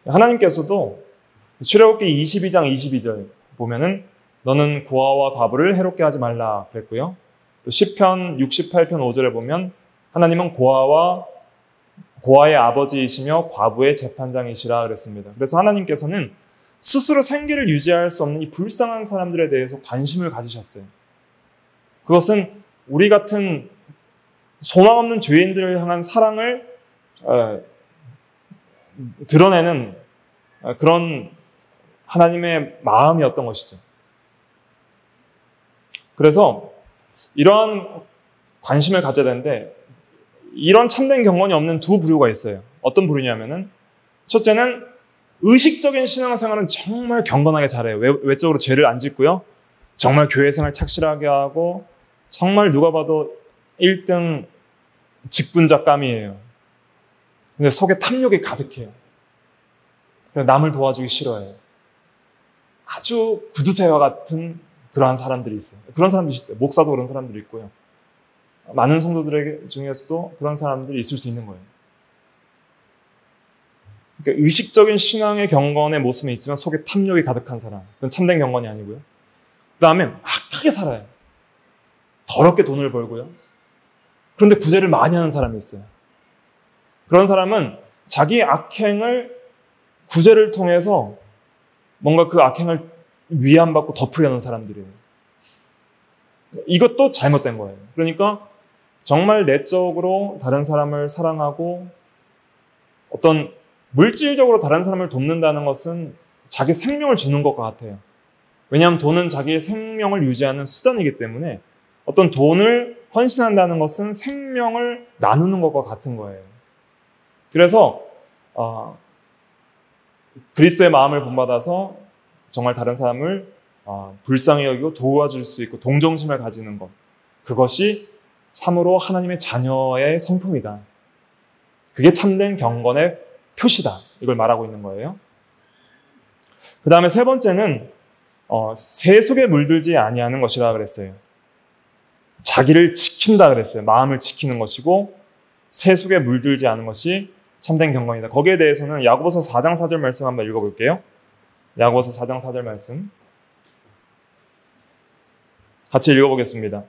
하나님께서도 출애굽기 22장 22절 보면은 너는 고아와 과부를 해롭게 하지 말라 그랬고요. 또 시편 68편 5절에 보면 하나님은 고아의 아버지이시며 과부의 재판장이시라 그랬습니다. 그래서 하나님께서는 스스로 생계를 유지할 수 없는 이 불쌍한 사람들에 대해서 관심을 가지셨어요. 그것은 우리 같은 소망 없는 죄인들을 향한 사랑을 드러내는 그런 하나님의 마음이었던 것이죠. 그래서 이러한 관심을 가져야 되는데, 이런 참된 경건이 없는 두 부류가 있어요. 어떤 부류냐면은, 첫째는 의식적인 신앙생활은 정말 경건하게 잘해요. 외적으로 죄를 안 짓고요. 정말 교회생활 착실하게 하고 정말 누가 봐도 1등 직분자감이에요. 근데 속에 탐욕이 가득해요. 남을 도와주기 싫어해요. 아주 구두쇠와 같은 그러한 사람들이 있어요. 그런 사람들이 있어요. 목사도 그런 사람들이 있고요. 많은 성도들 중에서도 그런 사람들이 있을 수 있는 거예요. 그러니까 의식적인 신앙의 경건의 모습은 있지만 속에 탐욕이 가득한 사람. 그건 참된 경건이 아니고요. 그 다음에 악하게 살아요. 더럽게 돈을 벌고요. 그런데 구제를 많이 하는 사람이 있어요. 그런 사람은 자기 악행을 구제를 통해서 뭔가 그 악행을 위안받고 덮으려는 사람들이에요. 이것도 잘못된 거예요. 그러니까 정말 내적으로 다른 사람을 사랑하고 어떤 물질적으로 다른 사람을 돕는다는 것은 자기 생명을 주는 것과 같아요. 왜냐하면 돈은 자기의 생명을 유지하는 수단이기 때문에 어떤 돈을 헌신한다는 것은 생명을 나누는 것과 같은 거예요. 그래서 그리스도의 마음을 본받아서 정말 다른 사람을 불쌍히 여기고 도와줄 수 있고 동정심을 가지는 것, 그것이 참으로 하나님의 자녀의 성품이다. 그게 참된 경건의 표시다. 이걸 말하고 있는 거예요. 그 다음에 세 번째는 세속에 물들지 아니하는 것이라 그랬어요. 자기를 지킨다 그랬어요. 마음을 지키는 것이고 세속에 물들지 않은 것이 참된 경건이다. 거기에 대해서는 야고보서 4장 4절 말씀 한번 읽어볼게요. 야고보서 4장 4절 말씀 같이 읽어보겠습니다.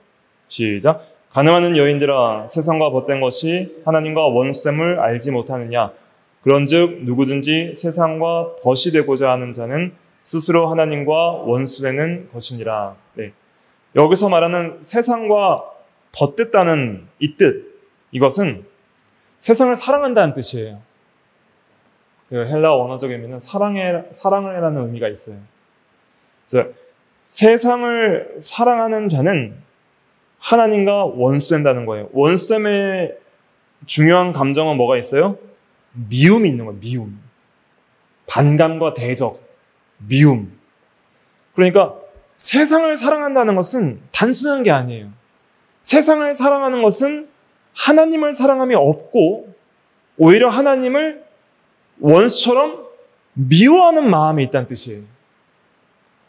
시작. 가늠하는 여인들아, 세상과 벗된 것이 하나님과 원수됨을 알지 못하느냐? 그런즉 누구든지 세상과 벗이 되고자 하는 자는 스스로 하나님과 원수되는 것이니라. 네. 여기서 말하는 세상과 벗됐다는 이 뜻, 이것은 세상을 사랑한다는 뜻이에요. 그 헬라 원어적 의미는 사랑을 해라는 의미가 있어요. 그래서 세상을 사랑하는 자는 하나님과 원수된다는 거예요. 원수됨의 중요한 감정은 뭐가 있어요? 미움이 있는 거예요. 미움. 반감과 대적, 미움. 그러니까 세상을 사랑한다는 것은 단순한 게 아니에요. 세상을 사랑하는 것은 하나님을 사랑함이 없고 오히려 하나님을 원수처럼 미워하는 마음이 있다는 뜻이에요.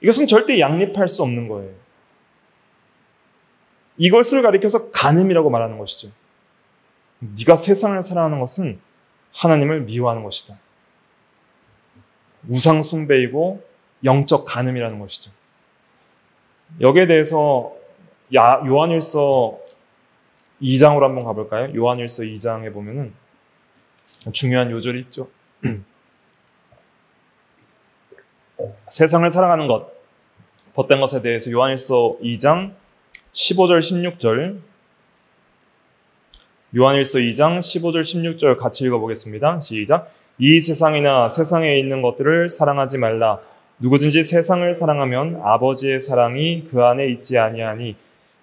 이것은 절대 양립할 수 없는 거예요. 이것을 가리켜서 간음이라고 말하는 것이죠. 네가 세상을 사랑하는 것은 하나님을 미워하는 것이다. 우상 숭배이고 영적 간음이라는 것이죠. 여기에 대해서 요한일서 2장으로 한번 가볼까요? 요한일서 2장에 보면은 중요한 요절이 있죠. 세상을 사랑하는 것, 벗된 것에 대해서 요한일서 2장 15절 16절 요한일서 2장 15절 16절 같이 읽어보겠습니다. 시작. 이 세상이나 세상에 있는 것들을 사랑하지 말라. 누구든지 세상을 사랑하면 아버지의 사랑이 그 안에 있지 아니하니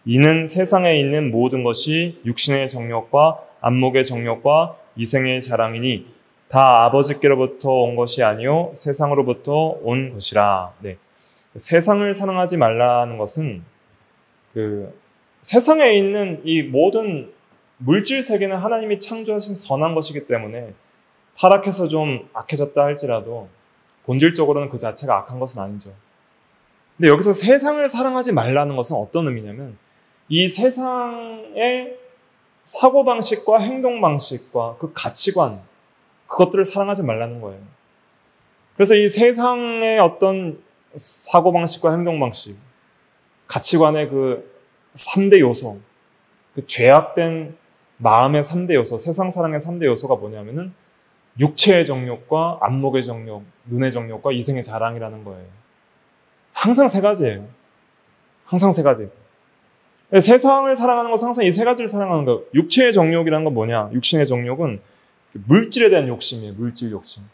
이는 세상에 있는 모든 것이 육신의 정욕과 안목의 정욕과 이생의 자랑이니 다 아버지께로부터 온 것이 아니요 세상으로부터 온 것이라. 네. 세상을 사랑하지 말라는 것은 세상에 있는 이 모든 물질 세계는 하나님이 창조하신 선한 것이기 때문에 타락해서 좀 악해졌다 할지라도 본질적으로는 그 자체가 악한 것은 아니죠. 근데 여기서 세상을 사랑하지 말라는 것은 어떤 의미냐면 이 세상의 사고방식과 행동방식과 그 가치관, 그것들을 사랑하지 말라는 거예요. 그래서 이 세상의 어떤 사고방식과 행동방식, 가치관의 그 3대 요소, 그 죄악된 마음의 3대 요소, 세상 사랑의 3대 요소가 뭐냐면은 육체의 정욕과 안목의 정욕, 눈의 정욕과 이생의 자랑이라는 거예요. 항상 세 가지예요. 항상 세 가지. 세상을 사랑하는 것은 항상 이 세 가지를 사랑하는 거예요. 육체의 정욕이라는 건 뭐냐? 육신의 정욕은 물질에 대한 욕심이에요. 물질 욕심.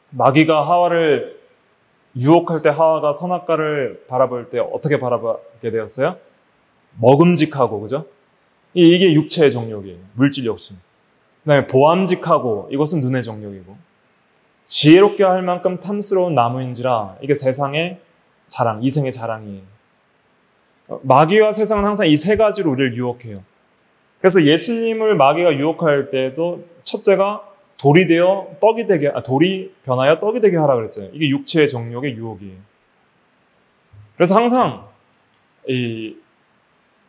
마귀가 하와를 유혹할 때 하와가 선악과를 바라볼 때 어떻게 바라보게 되었어요? 먹음직하고, 그죠? 이게 육체의 정욕이에요. 물질 욕심. 그다음에 보암직하고, 이것은 눈의 정욕이고, 지혜롭게 할 만큼 탐스러운 나무인지라, 이게 세상의 자랑, 이생의 자랑이에요. 마귀와 세상은 항상 이 세 가지로 우리를 유혹해요. 그래서 예수님을 마귀가 유혹할 때도 첫째가 돌이 변하여 떡이 되게 하라 그랬잖아요. 이게 육체의 정욕의 유혹이에요. 그래서 항상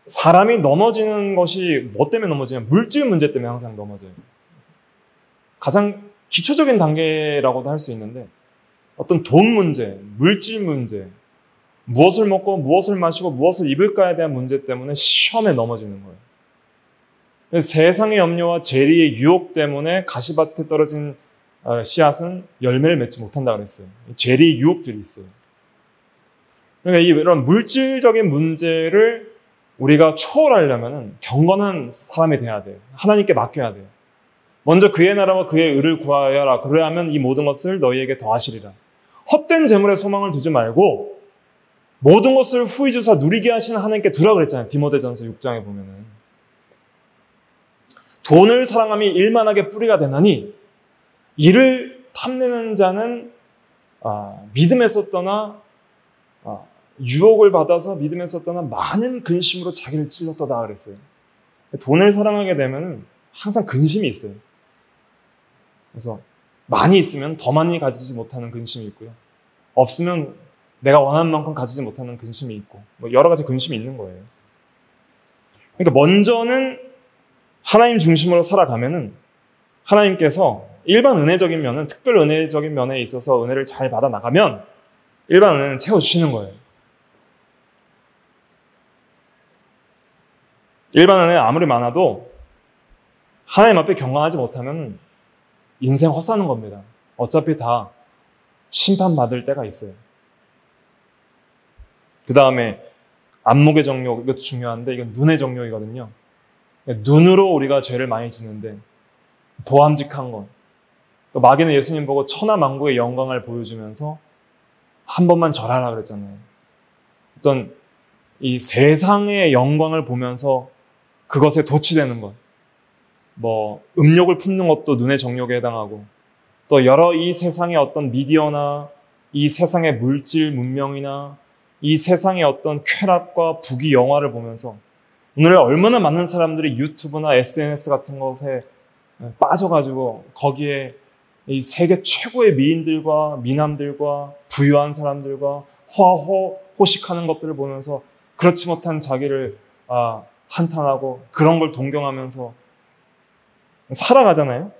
사람이 넘어지는 것이 뭐 때문에 넘어지냐? 물질 문제 때문에 항상 넘어져요. 가장 기초적인 단계라고도 할 수 있는데 어떤 돈 문제, 물질 문제, 무엇을 먹고 무엇을 마시고 무엇을 입을까에 대한 문제 때문에 시험에 넘어지는 거예요. 세상의 염려와 재리의 유혹 때문에 가시밭에 떨어진 씨앗은 열매를 맺지 못한다 그랬어요. 재리의 유혹들이 있어요. 그러니까 이런 물질적인 문제를 우리가 초월하려면 경건한 사람이 돼야 돼요. 하나님께 맡겨야 돼요. 먼저 그의 나라와 그의 의를 구하여라. 그래야면 이 모든 것을 너희에게 더하시리라. 헛된 재물에 소망을 두지 말고 모든 것을 후히 주사 누리게 하시는 하나님께 두라 그랬잖아요. 디모데전서 6장에 보면은. 돈을 사랑함이 일만하게 뿌리가 되나니 이를 탐내는 자는 믿음에서 떠나 유혹을 받아서 믿음에서 떠나 많은 근심으로 자기를 찔렀도다 그랬어요. 돈을 사랑하게 되면 항상 근심이 있어요. 그래서 많이 있으면 더 많이 가지지 못하는 근심이 있고요. 없으면 내가 원하는 만큼 가지지 못하는 근심이 있고 뭐 여러 가지 근심이 있는 거예요. 그러니까 먼저는 하나님 중심으로 살아가면은 하나님께서 일반 은혜적인 면은 특별 은혜적인 면에 있어서 은혜를 잘 받아 나가면 일반 은혜는 채워주시는 거예요. 일반 은혜 아무리 많아도 하나님 앞에 경건하지 못하면 인생 헛사는 겁니다. 어차피 다 심판받을 때가 있어요. 그 다음에 안목의 정욕, 이것도 중요한데 이건 눈의 정욕이거든요. 눈으로 우리가 죄를 많이 짓는데 보암직한 것. 또 마귀는 예수님 보고 천하만국의 영광을 보여주면서 한 번만 절하라 그랬잖아요. 어떤 이 세상의 영광을 보면서 그것에 도취되는 것. 뭐 음욕을 품는 것도 눈의 정욕에 해당하고 또 여러 이 세상의 어떤 미디어나 이 세상의 물질 문명이나 이 세상의 어떤 쾌락과 부귀 영화를 보면서 오늘 얼마나 많은 사람들이 유튜브나 SNS 같은 것에 빠져가지고 거기에 이 세계 최고의 미인들과 미남들과 부유한 사람들과 호식하는 것들을 보면서 그렇지 못한 자기를 한탄하고 그런 걸 동경하면서 살아가잖아요.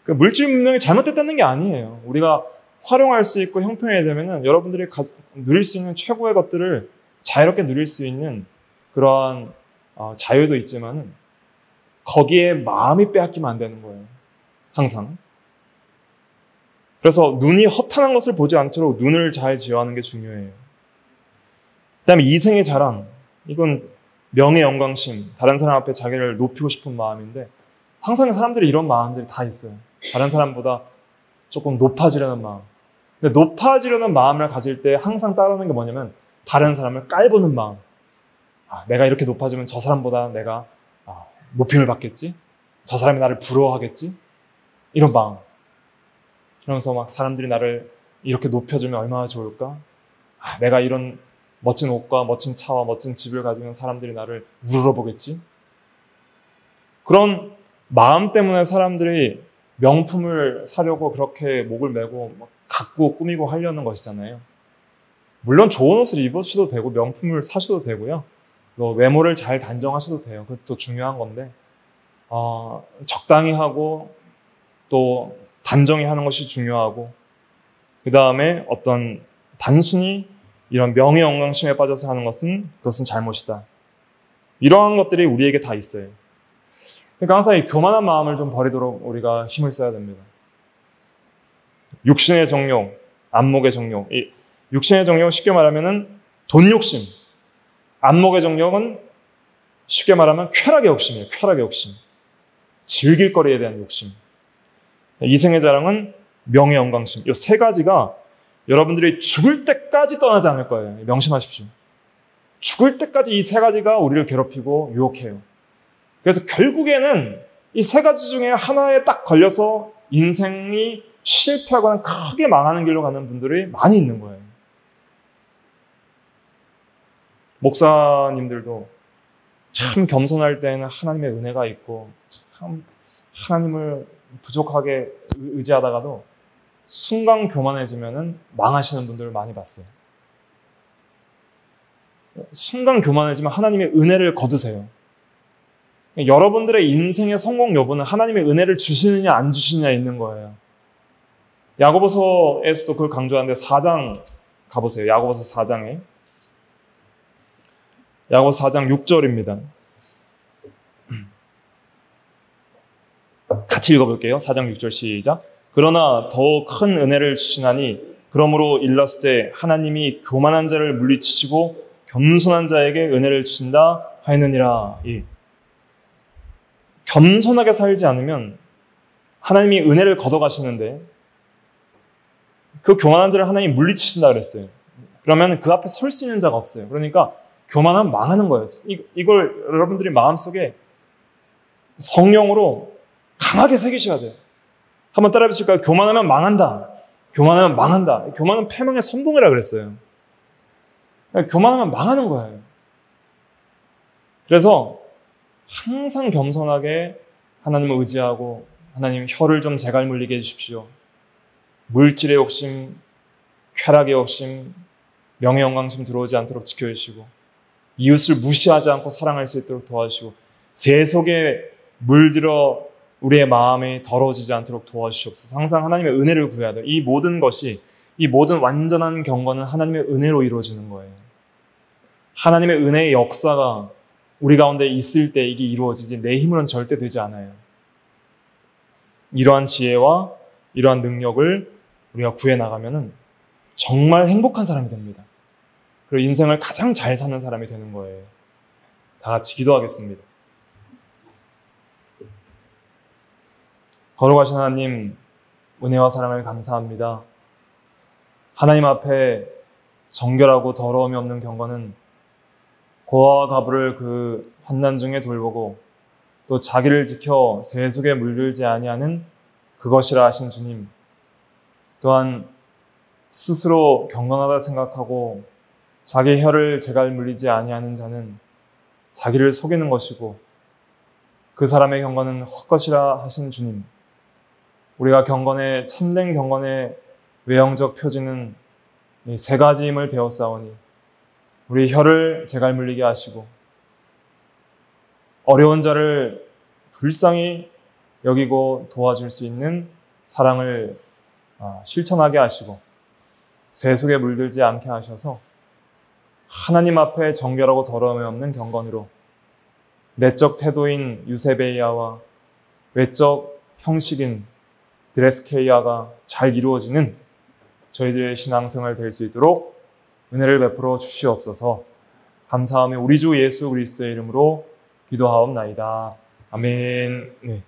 그 물질 문명이 잘못됐다는 게 아니에요. 우리가 활용할 수 있고 형평해야 되면은 여러분들이 누릴 수 있는 최고의 것들을 자유롭게 누릴 수 있는 그러한 자유도 있지만은 거기에 마음이 빼앗기면 안 되는 거예요. 항상. 그래서 눈이 허탄한 것을 보지 않도록 눈을 잘 지어하는 게 중요해요. 그다음에 이생의 자랑. 이건 명예 영광심. 다른 사람 앞에 자기를 높이고 싶은 마음인데 항상 사람들이 이런 마음들이 다 있어요. 다른 사람보다 조금 높아지려는 마음. 근데 높아지려는 마음을 가질 때 항상 따르는 게 뭐냐면 다른 사람을 깔보는 마음. 내가 이렇게 높아지면 저 사람보다 내가 높임을 받겠지? 저 사람이 나를 부러워하겠지? 이런 마음. 그러면서 막 사람들이 나를 이렇게 높여주면 얼마나 좋을까? 내가 이런 멋진 옷과 멋진 차와 멋진 집을 가지면 사람들이 나를 우러러보겠지? 그런 마음 때문에 사람들이 명품을 사려고 그렇게 목을 메고 막 갖고 꾸미고 하려는 것이잖아요. 물론 좋은 옷을 입으셔도 되고 명품을 사셔도 되고요. 외모를 잘 단정하셔도 돼요. 그것도 중요한 건데 적당히 하고 또 단정히 하는 것이 중요하고 그 다음에 어떤 단순히 이런 명예 영광심에 빠져서 하는 것은 그것은 잘못이다. 이러한 것들이 우리에게 다 있어요. 그러니까 항상 이 교만한 마음을 좀 버리도록 우리가 힘을 써야 됩니다. 육신의 정욕, 안목의 정욕. 이 육신의 정욕은 쉽게 말하면은 돈 욕심. 안목의 정욕은 쉽게 말하면 쾌락의 욕심이에요. 쾌락의 욕심. 즐길 거리에 대한 욕심. 이생의 자랑은 명예 영광심. 이 세 가지가 여러분들이 죽을 때까지 떠나지 않을 거예요. 명심하십시오. 죽을 때까지 이 세 가지가 우리를 괴롭히고 유혹해요. 그래서 결국에는 이 세 가지 중에 하나에 딱 걸려서 인생이 실패하거나 크게 망하는 길로 가는 분들이 많이 있는 거예요. 목사님들도 참 겸손할 때는 하나님의 은혜가 있고 참 하나님을 부족하게 의지하다가도 순간 교만해지면은 망하시는 분들을 많이 봤어요. 순간 교만해지면 하나님의 은혜를 거두세요. 여러분들의 인생의 성공 여부는 하나님의 은혜를 주시느냐 안 주시느냐에 있는 거예요. 야고보서에서도 그걸 강조하는데 4장 가보세요. 야고보서 4장에. 야고보서 4장 6절입니다. 같이 읽어볼게요. 4장 6절 시작. 그러나 더 큰 은혜를 주시나니 그러므로 일렀을 때 하나님이 교만한 자를 물리치시고 겸손한 자에게 은혜를 주신다 하였느니라. 예. 겸손하게 살지 않으면 하나님이 은혜를 걷어가시는데 그 교만한 자를 하나님이 물리치신다 그랬어요. 그러면 그 앞에 설 수 있는 자가 없어요. 그러니까 교만하면 망하는 거예요. 이걸 여러분들이 마음속에 성령으로 강하게 새기셔야 돼요. 한번 따라해 보실까요? 교만하면 망한다. 교만하면 망한다. 교만은 패망의 선봉이라 그랬어요. 교만하면 망하는 거예요. 그래서 항상 겸손하게 하나님을 의지하고 하나님 혀를 좀 제갈 물리게 해주십시오. 물질의 욕심, 쾌락의 욕심, 명예 영광심 들어오지 않도록 지켜주시고 이웃을 무시하지 않고 사랑할 수 있도록 도와주시고 새 속에 물들어 우리의 마음이 더러워지지 않도록 도와주시옵소서. 항상 하나님의 은혜를 구해야 돼요. 이 모든 것이, 이 모든 완전한 경건은 하나님의 은혜로 이루어지는 거예요. 하나님의 은혜의 역사가 우리 가운데 있을 때 이게 이루어지지 내 힘으로는 절대 되지 않아요. 이러한 지혜와 이러한 능력을 우리가 구해나가면 정말 행복한 사람이 됩니다. 그리고 인생을 가장 잘 사는 사람이 되는 거예요. 다 같이 기도하겠습니다. 거룩하신 하나님, 은혜와 사랑을 감사합니다. 하나님 앞에 정결하고 더러움이 없는 경건은 고아와 가부를 그 환난 중에 돌보고 또 자기를 지켜 새 속에 물들지 아니하는 그것이라 하신 주님, 또한 스스로 경건하다 생각하고 자기 혀를 제갈 물리지 아니하는 자는 자기를 속이는 것이고 그 사람의 경건은 헛것이라 하신 주님, 우리가 경건의 참된 경건의 외형적 표지는 이 세 가지임을 배웠사오니 우리 혀를 제갈 물리게 하시고 어려운 자를 불쌍히 여기고 도와줄 수 있는 사랑을 실천하게 하시고 새 속에 물들지 않게 하셔서 하나님 앞에 정결하고 더러움이 없는 경건으로 내적 태도인 유세베이아와 외적 형식인 드레스케이아가 잘 이루어지는 저희들의 신앙생활 될 수 있도록 은혜를 베풀어 주시옵소서. 감사하며 우리 주 예수 그리스도의 이름으로 기도하옵나이다. 아멘. 네.